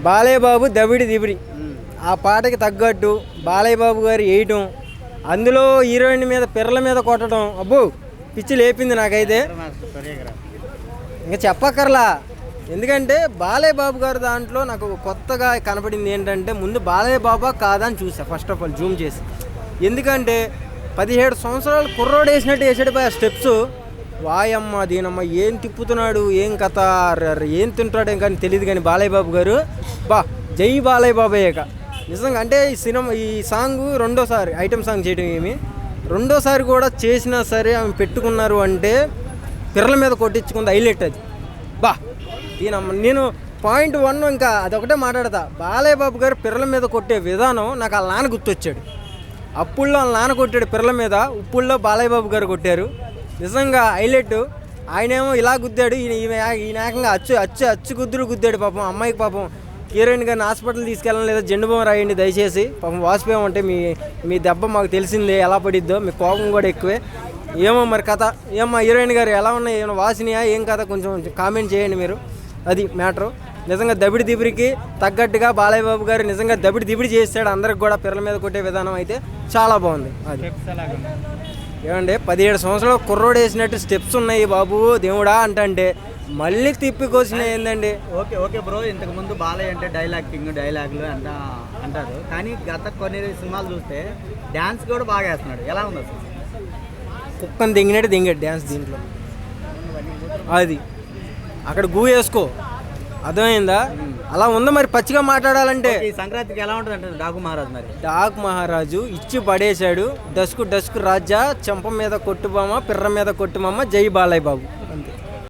బాలయ్య బాబు దబిడి దిబిడి ఆ పాటకి తగ్గట్టు బాలయ్య బాబు గారు వేయటం, అందులో హీరోయిన్ మీద పిర్రల మీద కొట్టడం, అబ్బో పిచ్చి లేపింది నాకైతే. ఇంకా చెప్పక్కర్లా. ఎందుకంటే బాలయ్య బాబు గారు దాంట్లో నాకు కొత్తగా కనపడింది ఏంటంటే, ముందు బాలయ్య బాబా కాదా అని చూసా ఫస్ట్ ఆఫ్ ఆల్ జూమ్ చేసి. ఎందుకంటే 17 సంవత్సరాలు కుర్రోడు వేసినట్టు వేసాడు ఆ స్టెప్స్. వాయమ్మ దీనమ్మ ఏం తిప్పుతున్నాడు, ఏం కథ, ఏం తింటాడు ఏం కానీ తెలియదు. కానీ బాలయ్య బాబు గారు జై బాలయ్య బాబయ్యక నిజంగా. అంటే ఈ సినిమా ఈ సాంగ్ రెండోసారి ఐటమ్ సాంగ్ చేయడం ఏమి, రెండోసారి కూడా చేసినా సరే ఆమె పెట్టుకున్నారు అంటే పిర్రల మీద కొట్టించుకుంది హైలైట్ అది. దీనమ్మ నేను .1 ఇంకా అదొకటే మాట్లాడతా. బాలయ్య బాబు గారు పిర్రల మీద కొట్టే విధానం నాకు వాళ్ళ నాన్న గుర్తొచ్చాడు. అప్పుల్లో వాళ్ళ నాన్న కొట్టాడు పిర్రల మీద, ఉప్పుల్లో బాలయ్య బాబు గారు కొట్టారు. నిజంగా హైలైట్. ఆయనేమో ఇలా గుద్దాడు, ఈయన ఏకంగా అచ్చు గుద్దాడు. పాపం అమ్మాయికి పాపం హీరోయిన్ గారిని హాస్పిటల్ తీసుకెళ్ళడం లేదా జెండు బొమ్మ రాయండి దయచేసి. పాపం వాసిపోయాం అంటే మీ దెబ్బ మాకు తెలిసిందే ఎలా పడిద్దో, మీ కోపం కూడా ఎక్కువే. ఏమో మరి కథ. ఏమో హీరోయిన్ గారు ఎలా ఉన్నాయి, ఏమైనా వాసినాయా ఏం కథ కొంచెం కామెంట్ చేయండి మీరు. అది మ్యాటరు. నిజంగా దబిడి దిబిడికి తగ్గట్టుగా బాలయ్య బాబు గారు నిజంగా దబిడి దిబిడి చేస్తాడు. అందరికి కూడా పిర్రల మీద కొట్టే విధానం అయితే చాలా బాగుంది. అది ఏమండి 17 సంవత్సరాలు కుర్రోడు వేసినట్టు స్టెప్స్ ఉన్నాయి బాబు దేవుడా అంటే మళ్ళీ తిప్పికొచ్చినాయి ఏందండి. ఓకే బ్రో, ఇంతకు ముందు బాలయ్య అంటే డైలాగులు అంటారు. కానీ గత కొన్ని సినిమాలు చూస్తే డ్యాన్స్ కూడా బాగా వేస్తున్నాడు. ఎలా ఉంది అసలు? కుక్కని దింగాడు డ్యాన్స్ దీంట్లో. అది అక్కడ గూ వేసుకో, అర్థమైందా? అలా ఉందా మరి పచ్చిగా మాట్లాడాలంటే. సంక్రాంతికి ఎలా ఉంటుంది అంటే డాకు మహారాజు ఇచ్చి పడేశాడు. డస్కు రాజా చెంప మీద కొట్టుబామ, పిర్ర మీద కొట్టుమామ, జై బాలయ్య బాబు.